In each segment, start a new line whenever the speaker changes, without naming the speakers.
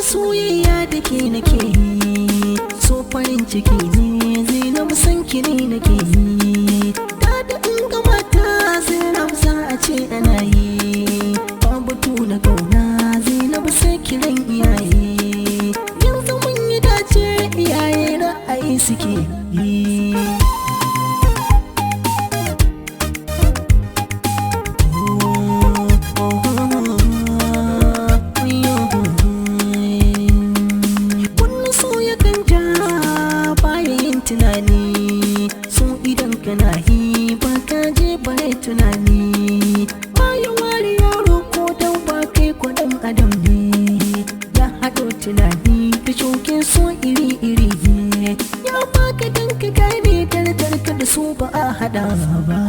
soyayya da ke nake yi, so farin ciki ne Zainab san ki ne nake yi. Da in ga mata Zainab za a ce ana yi, babu tuna kauna Zainab sai kiran iyaye. Yanzu mun yi dace iyaye ra'ayi suke yi. Tunani so idan kana yi ba ka je bare tunani, bayan wari yaro ko dan ba kai ko dan adam ne. Ya haɗo tunani da shokin so iri-iri ne, ya baka dan ka gane darajar ka da so ba a haɗa ba.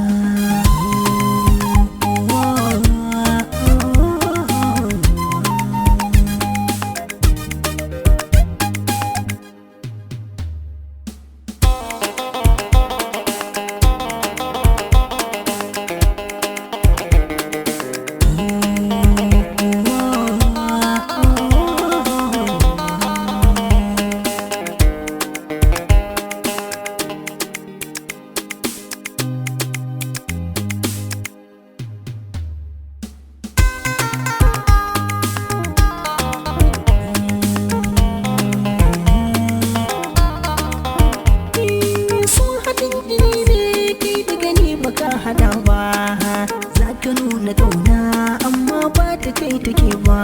Za ka nuna ƙauna amma ba ta kai take ba,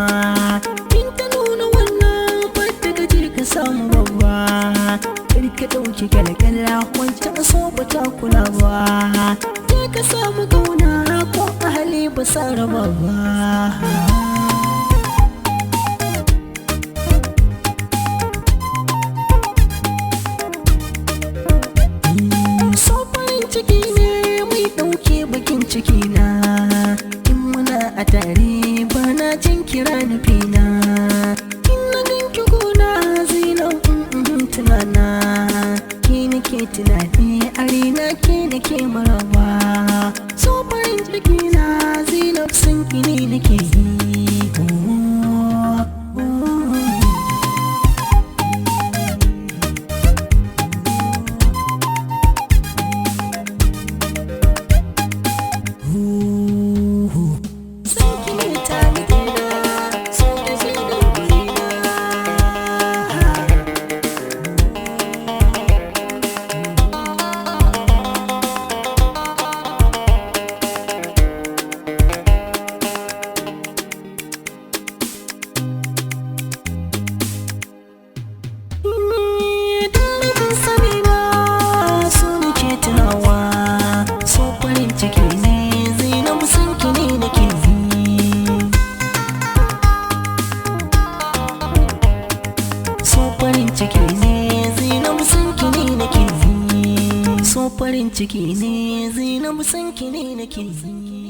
in ta nuna wannan ba ta gaji ka samu babba. Kar ka ɗauki kalkala wancan so ba ta kula ba, sai ka samu ƙauna ko ahali ba sa raba ba. Ciki na in muna a tare ba na jin kira nufina, in na ganki gona Zainab tunana ke nake tunani a rina ke nake maraba. So farin ciki na Zainab sun ki ne nake yi. So farin ciki ne Zainab san ki ne nake yi.